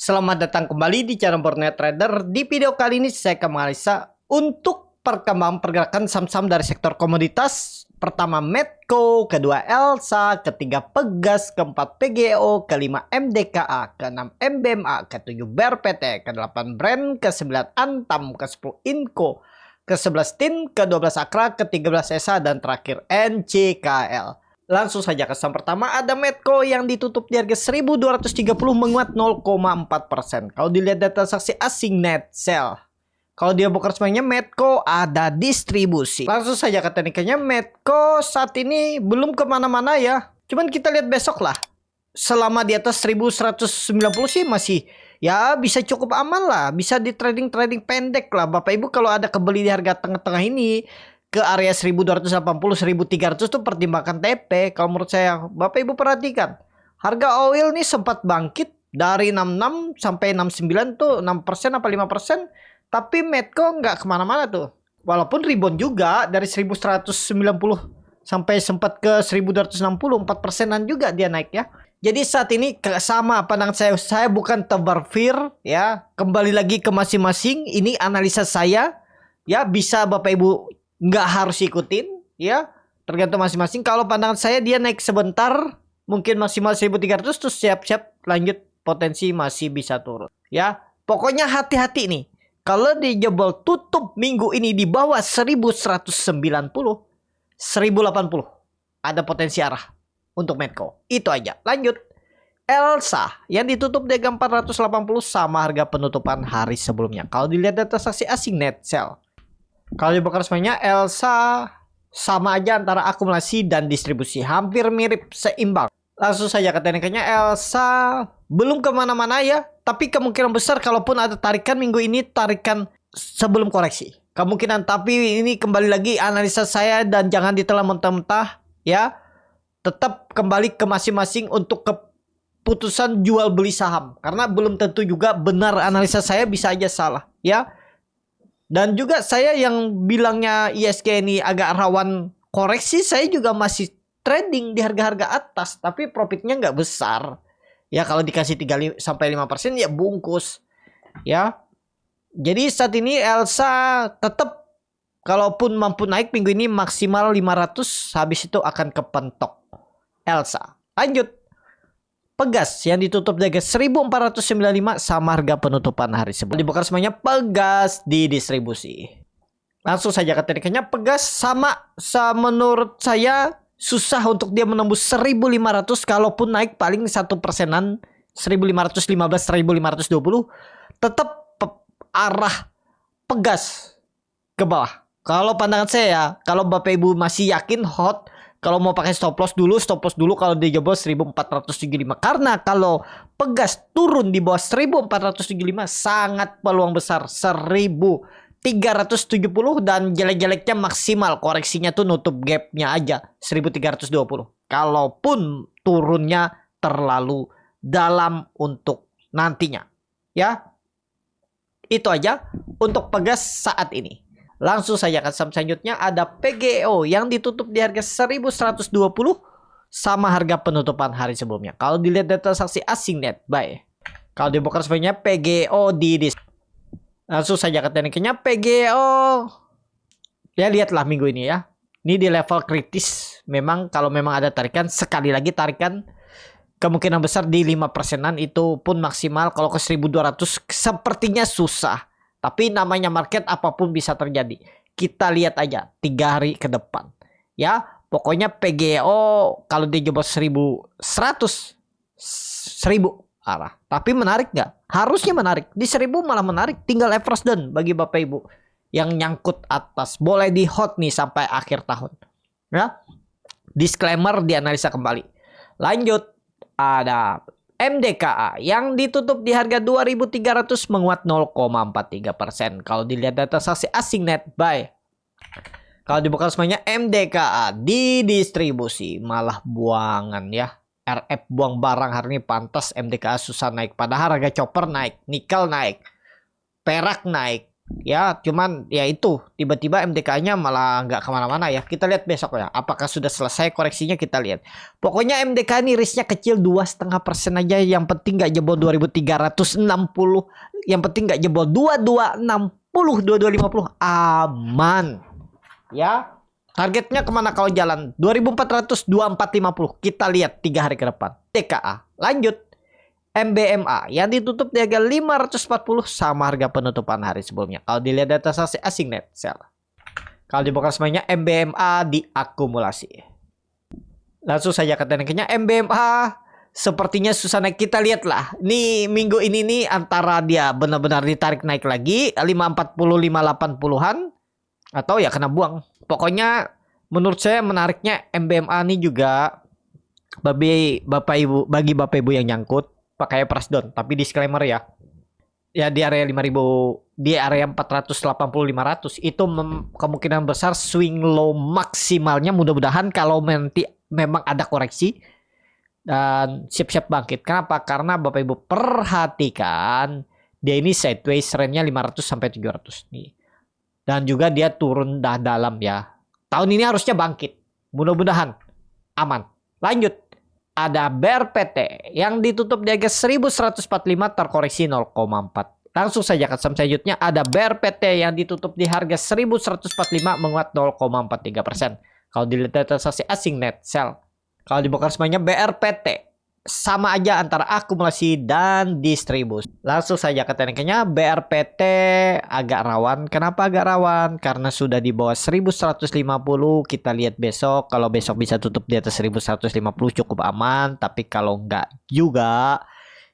Selamat datang kembali di channel Borneo Trader. Di video kali ini saya akan menganalisa untuk perkembangan pergerakan saham-saham dari sektor komoditas. Pertama Medco, kedua Elsa, ketiga Pegas, keempat PGO, kelima MDKA, keenam MBMA, ketujuh BRPT, kedelapan Brand, kesembilan Antam, ke-10 Inco, ke-11 TIN, ke-12 Akra, ke-13 ESA, dan terakhir NCKL. Langsung saja ke saham pertama, ada Medco yang ditutup di harga 1230 menguat 0,4%. Kalau dilihat data transaksi asing net sell, kalau dia buka resminya Medco ada distribusi. Langsung saja ke tekniknya, Medco saat ini belum kemana-mana ya. Cuman kita lihat besok lah. Selama di atas 1190 sih masih ya bisa cukup aman lah. Bisa di trading pendek lah. Bapak Ibu kalau ada kebeli di harga tengah-tengah ini ke area 1280 1300 tuh pertimbangkan TP. Kalau menurut saya Bapak Ibu perhatikan, harga oil nih sempat bangkit dari 66 sampai 69 tuh 6% apa 5%, tapi Medco nggak kemana-mana tuh. Walaupun rebound juga dari 1190 sampai sempat ke 1260, 4%-an juga dia naik ya. Jadi saat ini sama pandangan saya bukan tebar fear ya. Kembali lagi ke masing-masing, ini analisa saya ya, bisa Bapak Ibu nggak harus ikutin ya, tergantung masing-masing. Kalau pandangan saya dia naik sebentar, mungkin maksimal 1300 terus siap-siap lanjut, potensi masih bisa turun ya. Pokoknya hati-hati nih. Kalau dijebol tutup minggu ini di bawah 1190, 1080, ada potensi arah untuk Medco. Itu aja. Lanjut. Elsa yang ditutup di harga 480 sama harga penutupan hari sebelumnya. Kalau dilihat data transaksi asing net sell, kalau dibuka resminya Elsa sama aja antara akumulasi dan distribusi, hampir mirip, seimbang. Langsung saja ke tekniknya, Elsa belum kemana-mana ya, tapi kemungkinan besar kalaupun ada tarikan minggu ini, tarikan sebelum koreksi kemungkinan. Tapi ini kembali lagi analisa saya dan jangan ditelan mentah-mentah ya. Tetap kembali ke masing-masing untuk keputusan jual beli saham, karena belum tentu juga benar analisa saya, bisa aja salah ya. Dan juga saya yang bilangnya ISG ini agak rawan koreksi, saya juga masih trading di harga-harga atas, tapi profitnya nggak besar. Ya kalau dikasih 3-5% ya bungkus. Ya. Jadi saat ini Elsa tetap kalaupun mampu naik minggu ini maksimal 500, habis itu akan kepentok Elsa. Lanjut. Pegas yang ditutup di harga 1495 sama harga penutupan hari sebelum. Dibuka semuanya Pegas di distribusi. Langsung saja ke tekniknya, Pegas sama menurut saya susah untuk dia menembus 1500, kalaupun naik paling 1%-an, 1515, 1520, tetap arah Pegas ke bawah. Kalau pandangan saya ya, kalau Bapak Ibu masih yakin hot, kalau mau pakai stop loss dulu kalau dijebol 1475. Karena kalau Pegas turun di bawah 1475 sangat peluang besar 1370, dan jelek-jeleknya maksimal koreksinya tuh nutup gapnya aja 1320. Kalaupun turunnya terlalu dalam untuk nantinya ya. Itu aja untuk Pegas saat ini. Langsung saja ke saham selanjutnya, ada PGO yang ditutup di harga 1120 sama harga penutupan hari sebelumnya. Kalau dilihat data transaksi asing net buy, kalau dibuka resminya PGO di langsung saja ke tekniknya, PGO ya, lihatlah minggu ini ya, ini di level kritis. Memang kalau memang ada tarikan, sekali lagi tarikan kemungkinan besar di 5%-an, itu pun maksimal. Kalau ke 1200 sepertinya susah. Tapi namanya market, apapun bisa terjadi. Kita lihat aja 3 hari ke depan. Ya, pokoknya PGO kalau dijebol 1100, 1000 arah. Tapi menarik nggak? Harusnya menarik. Di 1000 malah menarik. Tinggal average down bagi Bapak Ibu yang nyangkut atas. Boleh di hot nih sampai akhir tahun. Ya. Disclaimer, dianalisa kembali. Lanjut, ada MDKA yang ditutup di harga 2300 menguat 0,43%. Kalau dilihat data transaksi asing net buy, kalau dibuka semuanya MDKA di distribusi malah buangan ya. RF buang barang hari ini, pantas MDKA susah naik. Padahal harga chopper naik, nikel naik, perak naik, Ya, cuman ya itu tiba-tiba MDK-nya malah nggak kemana-mana ya. Kita lihat besok ya. Apakah sudah selesai koreksinya kita lihat. Pokoknya MDK ini risknya kecil 2,5% aja. Yang penting nggak jebol 2360. Yang penting nggak jebol 2260, 2250 aman. Ya. Targetnya kemana kalau jalan? 2400, 2450. Kita lihat 3 hari ke depan. TKA. Lanjut. MBMA yang ditutup di harga 540 sama harga penutupan hari sebelumnya. Kalau dilihat data saksi asing net sell. Kalau dibongkar semuanya MBMA diakumulasi. Langsung saja ke tekniknya MBMA sepertinya susah naik. Kita lihatlah. Nih minggu ini nih antara dia benar-benar ditarik naik lagi 540 580-an atau ya kena buang. Pokoknya menurut saya menariknya MBMA ini juga bagi Bapak Ibu yang nyangkut pakai price down, tapi disclaimer ya. Ya di area 5000, di area 480 500 itu kemungkinan besar swing low maksimalnya, mudah-mudahan kalau nanti memang ada koreksi dan siap-siap bangkit. Kenapa? Karena Bapak Ibu perhatikan dia ini sideways trendnya 500 sampai 700 nih. Dan juga dia turun dah dalam ya. Tahun ini harusnya bangkit. Mudah-mudahan aman. Lanjut. Ada Bear PT yang ditutup di harga 1145 terkoreksi 0,4. Langsung saja ke saham selanjutnya ada Bear PT yang ditutup di harga 1145 menguat 0,43%. Kalau dilihat data saksi asing net sell. Kalau dibongkar semuanya BRPT sama aja antara akumulasi dan distribusi. Langsung saja ke tekniknya BRPT agak rawan. Kenapa agak rawan? Karena sudah di bawah 1150. Kita lihat besok. Kalau besok bisa tutup di atas 1150 cukup aman. Tapi kalau enggak juga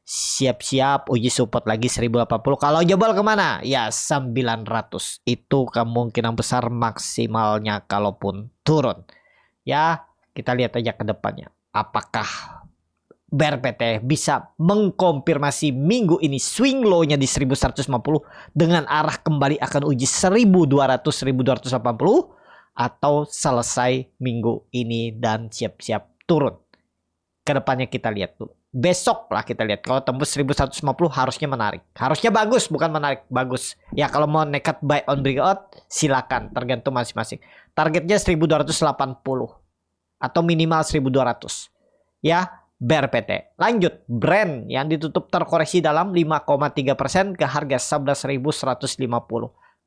siap-siap uji support lagi 1080. Kalau jebol kemana? Ya 900. Itu kemungkinan besar maksimalnya kalaupun turun. Ya kita lihat aja ke depannya. Apakah BRPT bisa mengkonfirmasi minggu ini swing low-nya di 1150 dengan arah kembali akan uji 1200-1280 atau selesai minggu ini dan siap-siap turun. Kedepannya kita lihat tuh. Besok lah kita lihat. Kalau tembus 1150 harusnya menarik. Harusnya bagus, bukan menarik, bagus. Ya kalau mau nekat buy on breakout silakan, tergantung masing-masing. Targetnya 1280 atau minimal 1200. Ya. BRPT. Lanjut, brand yang ditutup terkoreksi dalam 5,3% ke harga 11.150.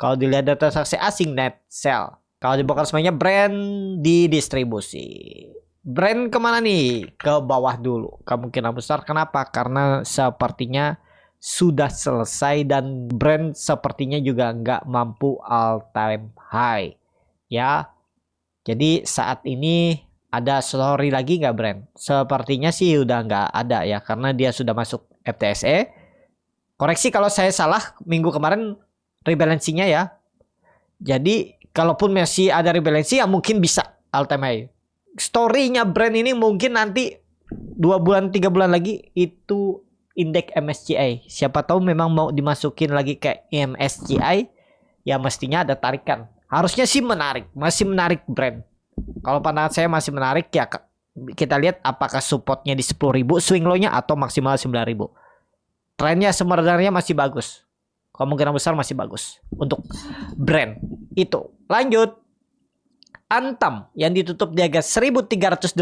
Kalau dilihat data saksi asing net sell. Kalau dibongkar semuanya brand di distribusi. Brand kemana nih? Ke bawah dulu. Kemungkinan besar. Kenapa? Karena sepertinya sudah selesai dan brand sepertinya juga nggak mampu all time high. Ya. Jadi saat ini ada story lagi nggak brand? Sepertinya sih udah nggak ada ya. Karena dia sudah masuk FTSE. Koreksi kalau saya salah minggu kemarin rebalancingnya ya. Jadi kalaupun masih ada rebalancing ya mungkin bisa all time high. Story-nya brand ini mungkin nanti 2 bulan 3 bulan lagi itu indeks MSCI. Siapa tahu memang mau dimasukin lagi ke MSCI. Ya mestinya ada tarikan. Harusnya sih menarik. Masih menarik brand. Kalau pandangan saya masih menarik ya, kita lihat apakah supportnya di 10.000 swing low-nya atau maksimal 9.000. Trennya sebenarnya masih bagus. Kemungkinan besar masih bagus untuk brand itu. Lanjut. Antam yang ditutup di harga 1.380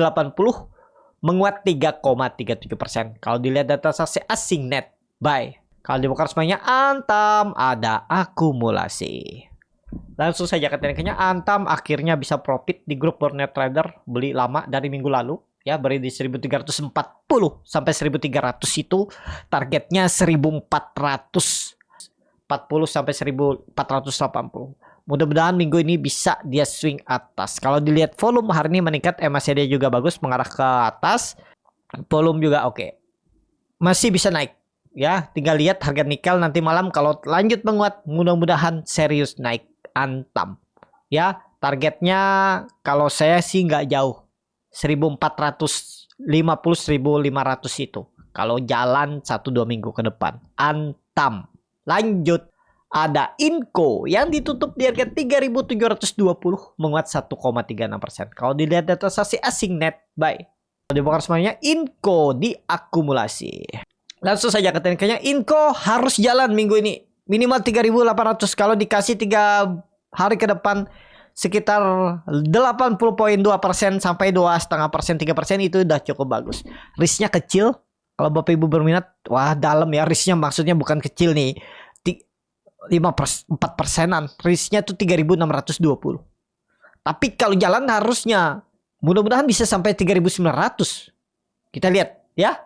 menguat 3,37%. Kalau dilihat data saksi asing net buy. Kalau dibongkar semuanya Antam ada akumulasi. Langsung saja ke tekniknya. Antam akhirnya bisa profit di grup Burnet Trader. Beli lama dari minggu lalu. Ya beri di 1340 sampai 1300 itu. Targetnya 1440 sampai 1480. Mudah-mudahan minggu ini bisa dia swing atas. Kalau dilihat volume hari ini meningkat. MACD juga bagus mengarah ke atas. Volume juga oke. Masih bisa naik. Ya tinggal lihat harga nikel nanti malam. Kalau lanjut menguat mudah-mudahan serius naik. Antam ya targetnya kalau saya sih nggak jauh 1450 1500 itu kalau jalan 1-2 minggu ke depan. Antam. Lanjut ada Inco yang ditutup di harga 3.720 menguat 1,36%. Kalau dilihat data saksi asing net buy. Kalau dibongkar semuanya Inco diakumulasi. Langsung saja ke tekniknya. Inco harus jalan minggu ini. minimal 3.800. Kalau dikasih 3 hari ke depan sekitar 80,2% sampai 2,5%, 3% itu udah cukup bagus. Risknya kecil. Kalau Bapak Ibu berminat, wah dalam ya risknya, maksudnya bukan kecil nih. 4%-an. Risknya tuh 3.620. Tapi kalau jalan harusnya mudah-mudahan bisa sampai 3.900. Kita lihat ya.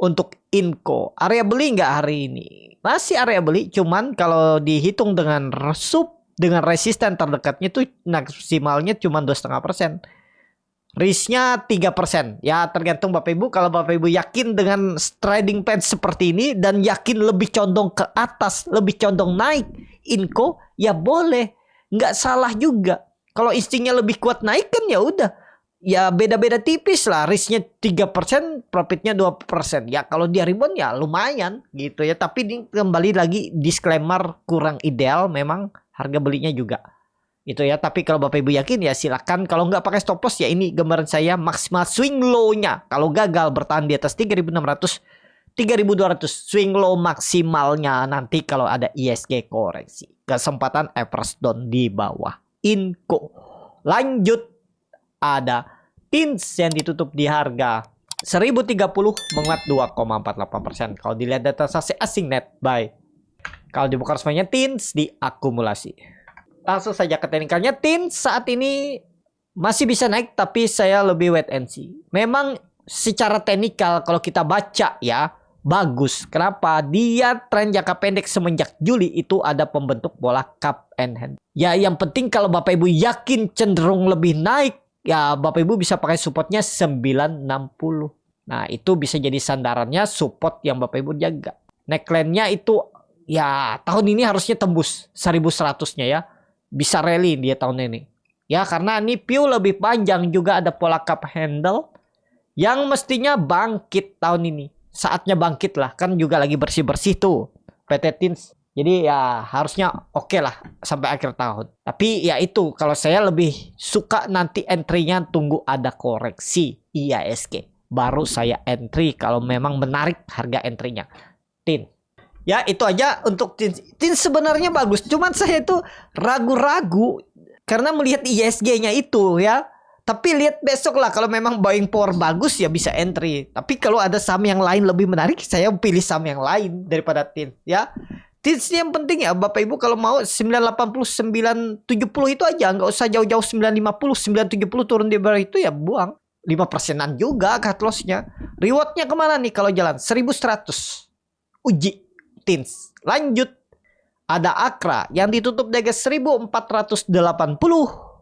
Untuk Inco, area beli nggak hari ini? Masih area beli, cuman kalau dihitung dengan dengan resisten terdekatnya itu maksimalnya cuma 2,5%. Risknya 3%. Ya tergantung Bapak Ibu. Kalau Bapak Ibu yakin dengan trading plan seperti ini dan yakin lebih condong ke atas, lebih condong naik Inco, ya boleh. Nggak salah juga. Kalau instingnya lebih kuat naik kan ya udah. Ya beda-beda tipis lah. Risknya 3%, profitnya 2%. Ya kalau dia rebound ya lumayan gitu ya. Tapi ini kembali lagi disclaimer kurang ideal memang harga belinya juga. Itu ya. Tapi kalau Bapak Ibu yakin ya silakan. Kalau nggak pakai stop loss ya ini gambaran saya maksimal swing low-nya. Kalau gagal bertahan di atas 3.600, 3.200 swing low maksimalnya nanti kalau ada ISG koreksi. Kesempatan average down di bawah Inco. Lanjut. Ada TINS yang ditutup di harga 1030 menguat 2,48%. Kalau dilihat data transaksi asing net buy. Kalau dibuka resminya TINS diakumulasi. Langsung saja ke teknikalnya. TINS saat ini masih bisa naik tapi saya lebih wait and see. Memang secara teknikal kalau kita baca ya bagus. Kenapa? Dia tren jangka pendek semenjak Juli itu ada pembentuk bola cup and hand. Ya yang penting kalau Bapak Ibu yakin cenderung lebih naik, ya Bapak Ibu bisa pakai supportnya 960. Nah itu bisa jadi sandarannya support yang Bapak Ibu jaga. Neckline-nya itu ya tahun ini harusnya tembus 1100-nya ya. Bisa rally dia tahun ini. Ya karena ini view lebih panjang, juga ada pola cup handle yang mestinya bangkit tahun ini. Saatnya bangkit lah, kan juga lagi bersih-bersih tuh PT TINS. Jadi ya harusnya oke lah sampai akhir tahun. Tapi ya itu kalau saya lebih suka nanti entry-nya tunggu ada koreksi IHSG. Baru saya entry kalau memang menarik harga entry-nya. TIN. Ya itu aja untuk TIN. TIN sebenarnya bagus. Cuman saya itu ragu-ragu karena melihat IHSG-nya itu ya. Tapi lihat besok lah kalau memang buying power bagus ya bisa entry. Tapi kalau ada saham yang lain lebih menarik, saya pilih saham yang lain daripada TIN ya. TINS yang penting ya Bapak Ibu kalau mau 980, 970 itu aja. Nggak usah jauh-jauh 950, 970 turun di bawah itu ya buang. 5%an juga cut loss-nya. Rewardnya kemana nih kalau jalan? 1100. Uji TINS. Lanjut. Ada Akra yang ditutup di harga 1480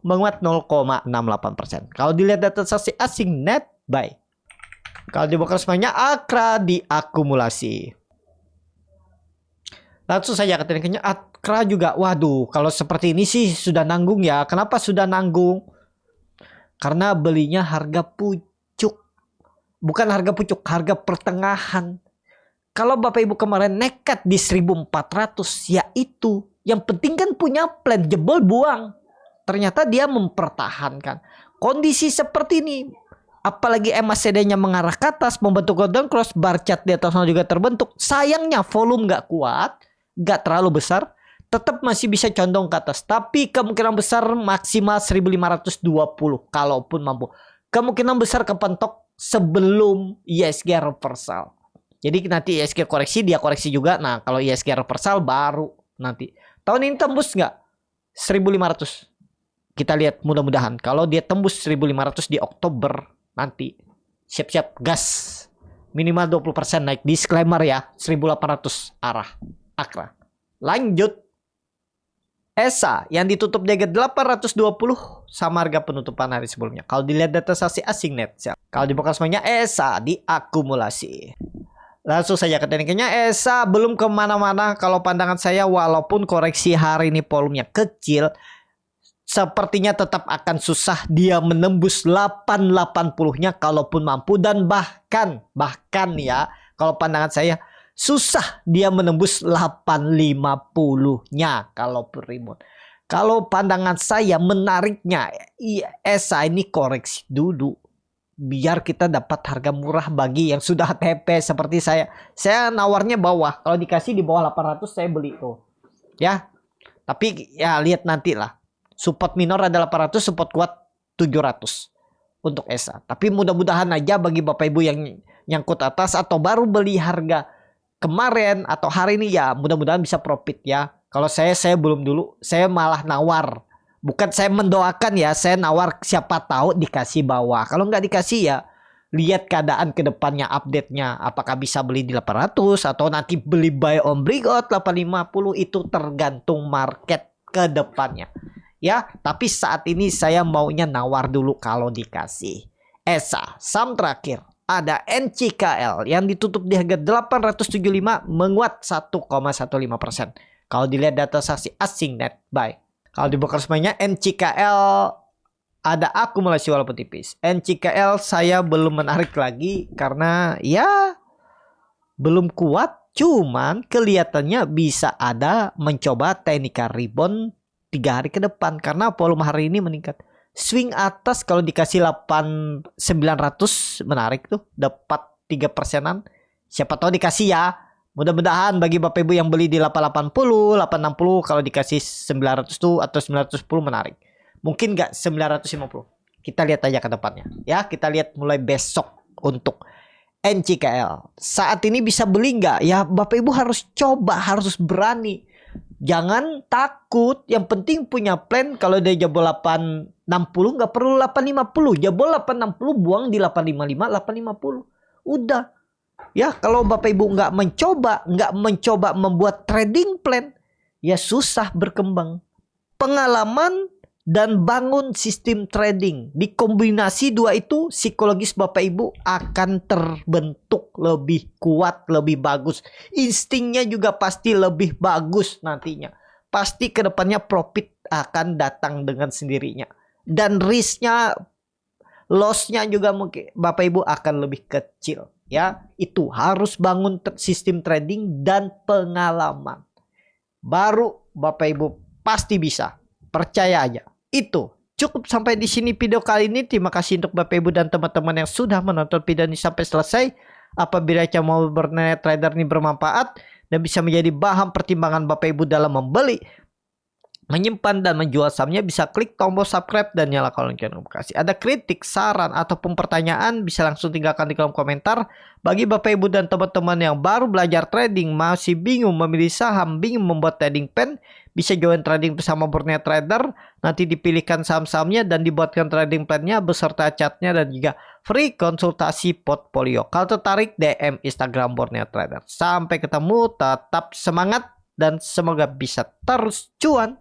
menguat 0,68%. Kalau dilihat data transaksi asing net buy. Kalau dibuka semuanya Akra diakumulasi. Langsung saja ke tekniknya. Akra juga. Waduh, kalau seperti ini sih sudah nanggung ya. Kenapa sudah nanggung? Karena belinya harga pucuk. Bukan harga pucuk, harga pertengahan. Kalau Bapak Ibu kemarin nekat di 1400, ya itu. Yang penting kan punya plan, jebol buang. Ternyata dia mempertahankan. Kondisi seperti ini. Apalagi MACD-nya mengarah ke atas, membentuk golden cross, bar chart di atasnya juga terbentuk. Sayangnya volume nggak kuat. Gak terlalu besar, tetap masih bisa condong ke atas. Tapi kemungkinan besar maksimal 1520 kalaupun mampu. Kemungkinan besar kepentok sebelum ISG reversal. Jadi nanti ISG koreksi, dia koreksi juga. Nah kalau ISG reversal baru nanti. Tahun ini tembus nggak? 1500. Kita lihat mudah-mudahan. Kalau dia tembus 1500 di Oktober nanti. Siap-siap gas. Minimal 20% naik. Disclaimer ya. 1800 arah. Akra. Lanjut. ESA yang ditutup di harga 820 sama harga penutupan hari sebelumnya. Kalau dilihat data transaksi asing net sell. Kalau dibuka semuanya ESA diakumulasi. Langsung saja ke tekniknya. ESA belum kemana-mana kalau pandangan saya, walaupun koreksi hari ini volumenya kecil, sepertinya tetap akan susah dia menembus 880-nya kalaupun mampu, dan bahkan ya kalau pandangan saya susah dia menembus 850-nya kalaupun rebound. Kalau pandangan saya menariknya ESA ini koreksi dulu biar kita dapat harga murah bagi yang sudah TP seperti saya. Saya nawarnya bawah. Kalau dikasih di bawah 800 saya beli tuh. Ya, tapi ya lihat nanti lah. Support minor ada 800, support kuat 700 untuk ESA. Tapi mudah-mudahan aja bagi Bapak Ibu yang nyangkut atas atau baru beli harga kemarin atau hari ini, ya mudah-mudahan bisa profit ya. Kalau saya belum dulu, saya malah nawar. Bukan saya mendoakan ya, saya nawar, siapa tahu dikasih bawah. Kalau nggak dikasih ya lihat keadaan ke depannya, update-nya. Apakah bisa beli di 800 atau nanti beli buy on breakout 850, itu tergantung market ke depannya. Ya, tapi saat ini saya maunya nawar dulu kalau dikasih. ESA, saham terakhir ada NCKL yang ditutup di harga 875, menguat 1,15%. Kalau dilihat data saksi asing net buy. Kalau di broker resminya NCKL ada akumulasi walaupun tipis. NCKL saya belum menarik lagi karena ya belum kuat. Cuman kelihatannya bisa ada mencoba technical rebound 3 hari ke depan karena volume hari ini meningkat. Swing atas kalau dikasih 8.900 menarik tuh, dapat 3%-an. Siapa tahu dikasih ya. Mudah-mudahan bagi Bapak Ibu yang beli di 880, 860 kalau dikasih 900 tuh atau 910 menarik. Mungkin nggak 950. Kita lihat aja ke depannya. Ya, kita lihat mulai besok untuk NCKL. Saat ini bisa beli nggak? Ya Bapak Ibu harus coba, harus berani. Jangan takut. Yang penting punya plan. Kalau dia jebol 860 nggak perlu 850. Jebol 860 buang di 855, 850. Udah. Ya kalau Bapak Ibu nggak mencoba membuat trading plan, ya susah berkembang. Pengalaman dan bangun sistem trading. Dikombinasi dua itu, psikologis Bapak Ibu akan terbentuk lebih kuat, lebih bagus. Instingnya juga pasti lebih bagus nantinya. Pasti kedepannya profit akan datang dengan sendirinya. Dan risknya, lossnya juga mungkin Bapak Ibu akan lebih kecil. Ya, itu harus bangun sistem trading dan pengalaman. Baru Bapak Ibu pasti bisa. Percaya aja. Itu cukup sampai di sini video kali ini. Terima kasih untuk Bapak Ibu dan teman-teman yang sudah menonton video ini sampai selesai. Apabila mau berniat trader ini bermanfaat dan bisa menjadi bahan pertimbangan Bapak Ibu dalam membeli, menyimpan dan menjual sahamnya, bisa klik tombol subscribe dan nyalakan lonceng notifikasi. Ada kritik, saran ataupun pertanyaan bisa langsung tinggalkan di kolom komentar. Bagi Bapak Ibu dan teman-teman yang baru belajar trading, masih bingung memilih saham, bingung membuat trading plan, bisa join trading bersama Borneo Trader. Nanti dipilihkan saham-sahamnya dan dibuatkan trading plan-nya beserta chartnya dan juga free konsultasi portfolio. Kalau tertarik, DM Instagram Borneo Trader. Sampai ketemu, tetap semangat dan semoga bisa terus cuan.